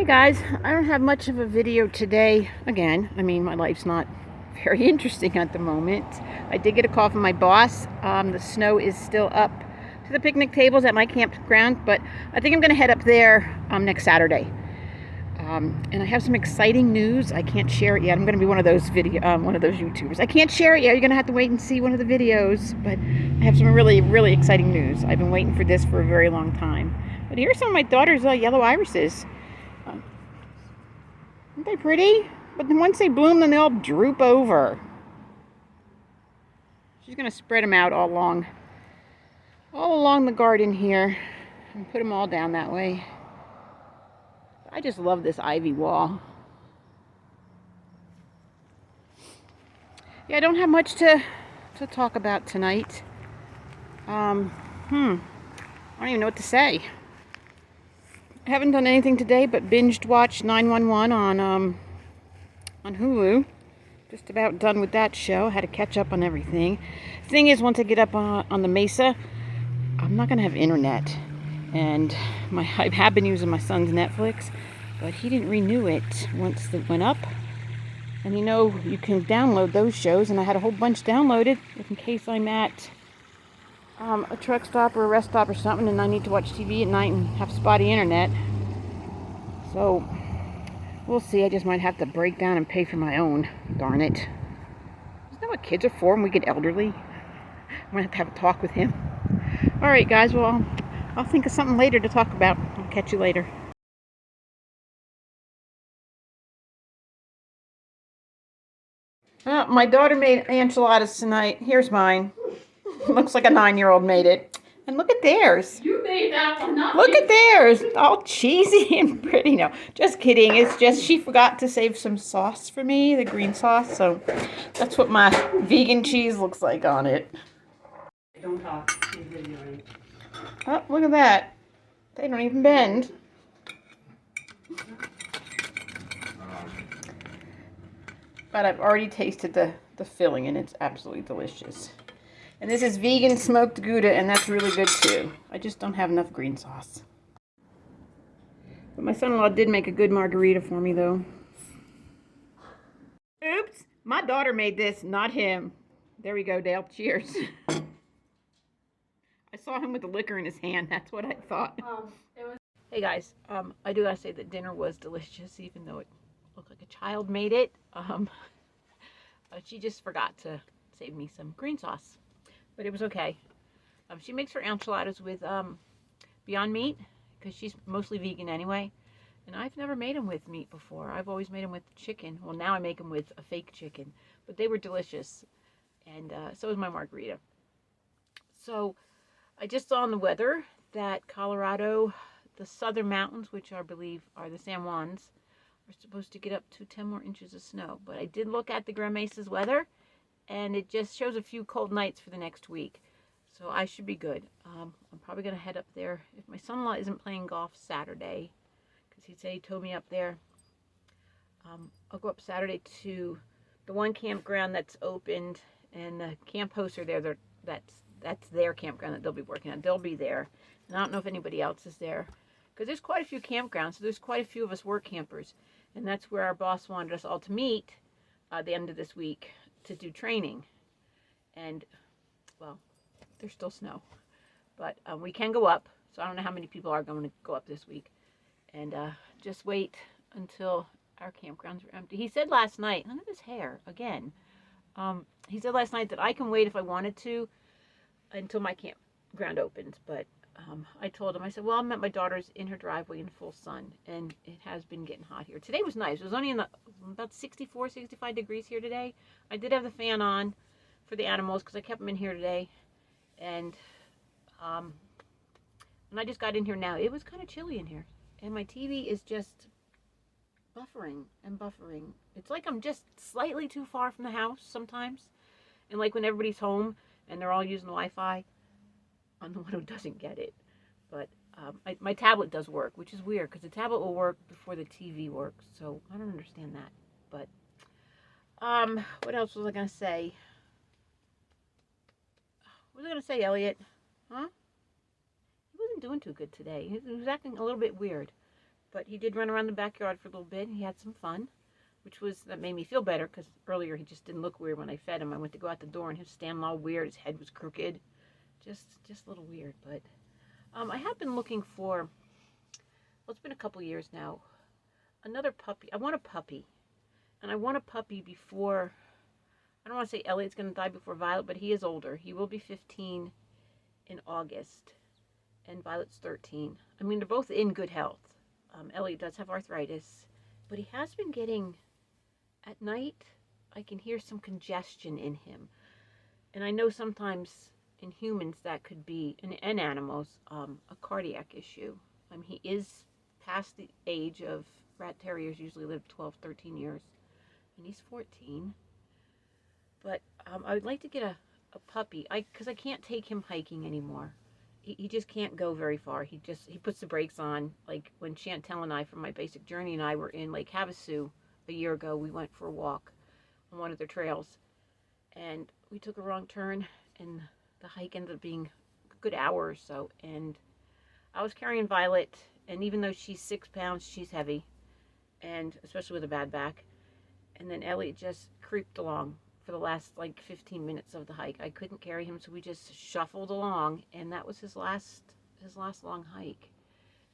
Hey guys, I don't have much of a video today. Again, I mean, my life's not very interesting at the moment. I did get a call from my boss. The snow is still up to the picnic tables at my campground, but I think I'm going to head up there next Saturday. And I have some exciting news. I can't share it yet. I'm going to be one of those YouTubers. I can't share it yet. You're going to have to wait and see one of the videos. But I have some really, really exciting news. I've been waiting for this for a very long time. But here's some of my daughter's yellow irises. Aren't they pretty? But then once they bloom, then they all droop over. She's going to spread them out all along the garden here and put them all down that way. I just love this ivy wall. Yeah, I don't have much to talk about tonight. I don't even know what to say. I haven't done anything today but binged watch 911 on Hulu. Just about done with that show. Had to catch up on everything. Thing is, once I get up on the Mesa, I'm not gonna have internet, and I have been using my son's Netflix, but he didn't renew it once it went up. And you know, you can download those shows, and I had a whole bunch downloaded in case I'm at a truck stop or a rest stop or something, and I need to watch TV at night and have spotty internet. So we'll see. I just might have to break down and pay for my own. Darn it! Isn't that what kids are for when we get elderly? I'm gonna have a talk with him. All right, guys. Well, I'll think of something later to talk about. I'll catch you later. My daughter made enchiladas tonight. Here's mine. Looks like a 9-year-old made it. And look at theirs. You made that one, not Look me. at theirs. All cheesy and pretty. No, just kidding. It's just she forgot to save some sauce for me, the green sauce. So that's what my vegan cheese looks like on it. Don't talk. She's videoing. Oh, look at that. They don't even bend. But I've already tasted the filling, and it's absolutely delicious. And this is vegan smoked Gouda, and that's really good too. I just don't have enough green sauce. But my son-in-law did make a good margarita for me, though. Oops! My daughter made this, not him. There we go, Dale. Cheers. I saw him with the liquor in his hand. That's what I thought. Hey guys, I do gotta say that dinner was delicious, even though it looked like a child made it. She just forgot to save me some green sauce, but it was okay. She makes her enchiladas with Beyond Meat, because she's mostly vegan anyway, and I've never made them with meat before. I've always made them with chicken. Well, now I make them with a fake chicken, but they were delicious, and so was my margarita. So I just saw in the weather that Colorado, the southern mountains, which I believe are the San Juans, are supposed to get up to 10 more inches of snow. But I did look at the Grand Mesa's weather, and it just shows a few cold nights for the next week. So I should be good. I'm probably going to head up there if my son-in-law isn't playing golf Saturday, because he said he told me up there. I'll go up Saturday to the one campground that's opened, and the camp hosts are there. That's their campground that they'll be working at. They'll be there. And I don't know if anybody else is there, because there's quite a few campgrounds. So there's quite a few of us work campers. And that's where our boss wanted us all to meet at the end of this week to do training. And, well, there's still snow. But we can go up. So I don't know how many people are going to go up this week. And just wait until our campgrounds are empty. He said last night, look at his hair again. He said last night that I can wait if I wanted to until my campground opens. But I told him, I said, well, I'm at my daughter's in her driveway in full sun, and it has been getting hot here. Today was nice. It was only about 64, 65 degrees here today. I did have the fan on for the animals because I kept them in here today. And when I just got in here now, it was kind of chilly in here. And my TV is just buffering and buffering. It's like I'm just slightly too far from the house sometimes. And like when everybody's home and they're all using the Wi-Fi, I'm the one who doesn't get it. But my tablet does work, which is weird because the tablet will work before the TV works. So I don't understand that. But what else was I going to say? What was I going to say, Elliot? Huh? He wasn't doing too good today. He was acting a little bit weird. But he did run around the backyard for a little bit. He had some fun, that made me feel better because earlier he just didn't look weird when I fed him. I went to go out the door and he was standing all weird. His head was crooked, just a little weird. But I have been looking for, well, it's been a couple years now, another puppy. I want a puppy, and I want a puppy before. I don't want to say Elliot's going to die before Violet, but he is older. He will be 15 in August, and Violet's 13. I mean, they're both in good health. Elliot does have arthritis, but he has been getting, at night, I can hear some congestion in him. And I know sometimes in humans that could be, and animals, a cardiac issue. He is past the age of, rat terriers usually live 12, 13 years, and he's 14. But I would like to get a puppy, because I can't take him hiking anymore. He just can't go very far. He puts the brakes on. Like when Chantel and I from My Basic Journey and I were in Lake Havasu a year ago, we went for a walk on one of their trails, and we took a wrong turn, and the hike ended up being a good hour or so. And I was carrying Violet, and even though she's 6 pounds, she's heavy, and especially with a bad back. And then Elliot just creeped along for the last 15 minutes of the hike. I couldn't carry him, so we just shuffled along, and that was his last long hike.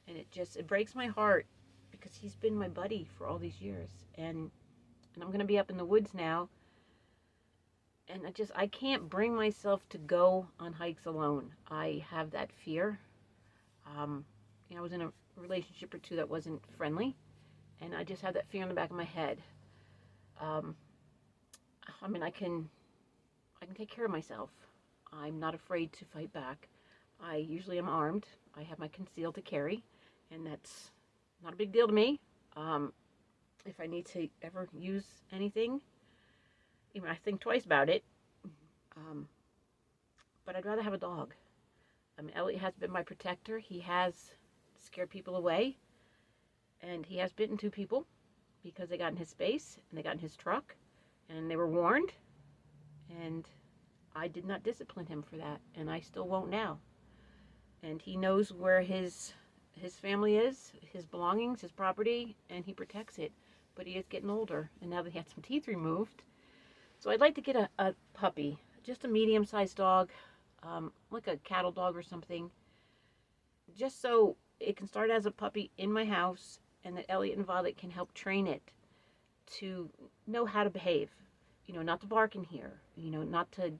And it breaks my heart because he's been my buddy for all these years, and I'm going to be up in the woods now, and I can't bring myself to go on hikes alone. I have that fear. I was in a relationship or two that wasn't friendly, and I just have that fear in the back of my head. I can take care of myself. I'm not afraid to fight back. I usually am armed. I have my concealed to carry, and that's not a big deal to me. If I need to ever use anything, I think twice about it. But I'd rather have a dog. Elliot has been my protector. He has scared people away, and he has bitten 2 people because they got in his space and they got in his truck, and they were warned, and I did not discipline him for that, and I still won't now. And he knows where his family is, his belongings, his property, and he protects it. But he is getting older, and now that he had some teeth removed. So I'd like to get a puppy, just a medium-sized dog, like a cattle dog or something, just so it can start as a puppy in my house, and that Elliot and Violet can help train it to know how to behave. Not to bark in here, not to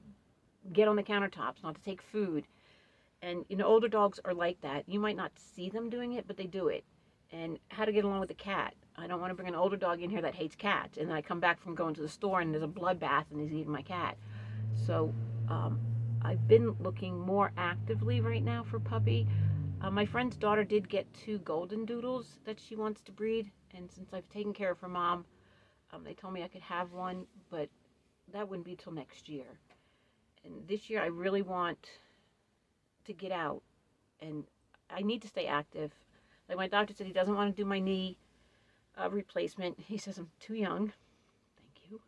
get on the countertops, not to take food. And, older dogs are like that. You might not see them doing it, but they do it. And how to get along with a cat. I don't want to bring an older dog in here that hates cats, and then I come back from going to the store and there's a bloodbath and he's eating my cat. So I've been looking more actively right now for puppy. My friend's daughter did get 2 golden doodles that she wants to breed, and since I've taken care of her mom, they told me I could have one, but that wouldn't be till next year. And this year I really want to get out, and I need to stay active. Like my doctor said, he doesn't want to do my knee replacement. He says I'm too young. Thank you.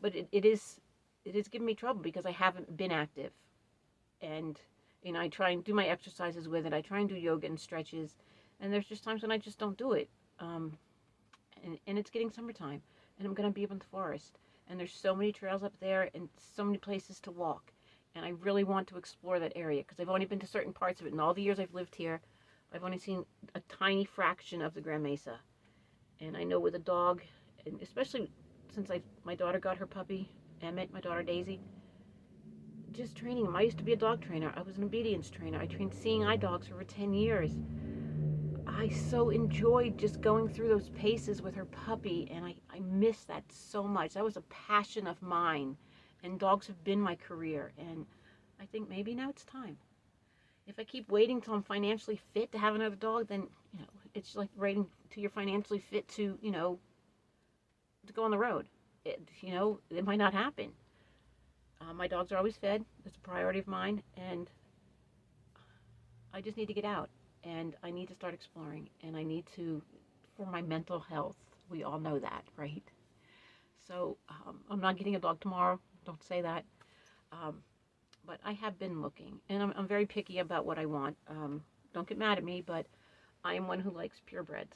But it is giving me trouble because I haven't been active. And I try and do my exercises with it. I try and do yoga and stretches, and there's just times when I just don't do it. And it's getting summertime, and I'm going to be up in the forest, and there's so many trails up there and so many places to walk. And I really want to explore that area because I've only been to certain parts of it. In all the years I've lived here, I've only seen a tiny fraction of the Grand Mesa. And I know with a dog, and especially since my daughter got her puppy, Emmett, my daughter Daisy, just training him. I used to be a dog trainer. I was an obedience trainer. I trained seeing eye dogs for over 10 years. I so enjoyed just going through those paces with her puppy, and I miss that so much. That was a passion of mine, and dogs have been my career, and I think maybe now it's time. If I keep waiting till I'm financially fit to have another dog, then it's like waiting till you're financially fit to to go on the road. It might not happen. My dogs are always fed. It's a priority of mine, and I just need to get out, and I need to start exploring, and I need to, for my mental health. We all know that, right? So I'm not getting a dog tomorrow. Don't say that. But I have been looking, and I'm very picky about what I want. Don't get mad at me, but I am one who likes purebreds.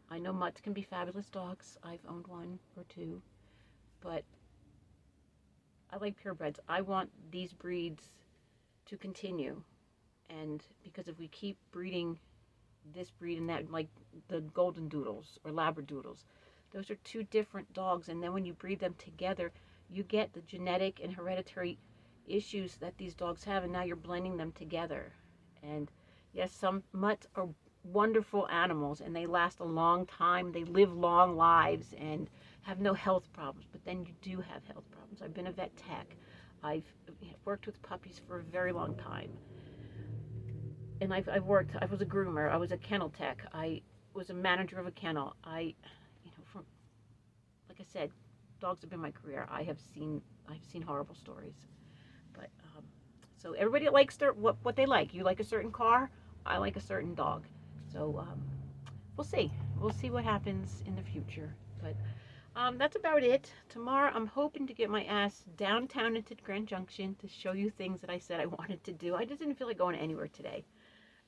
I know mutts can be fabulous dogs. I've owned one or two, but I like purebreds. I want these breeds to continue, and because if we keep breeding this breed and that, like the golden doodles or labradoodles, those are two different dogs, and then when you breed them together, you get the genetic and hereditary issues that these dogs have, and now you're blending them together. And yes, some mutts are wonderful animals and they last a long time, they live long lives and have no health problems, but then you do have health problems. I've been a vet tech. I've worked with puppies for a very long time, and I was a groomer, I was a kennel tech, I was a manager of a kennel. From, like I said, dogs have been my career. I've seen horrible stories, but so everybody likes what they like. You like a certain car, I like a certain dog. So we'll see what happens in the future. But that's about it. Tomorrow I'm hoping to get my ass downtown into Grand Junction to show you things that I said I wanted to do. I just didn't feel like going anywhere today.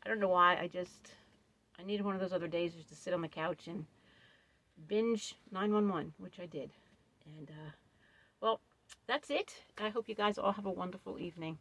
I don't know why. I needed one of those other days just to sit on the couch and binge 911, which I did. And well, that's it. I hope you guys all have a wonderful evening.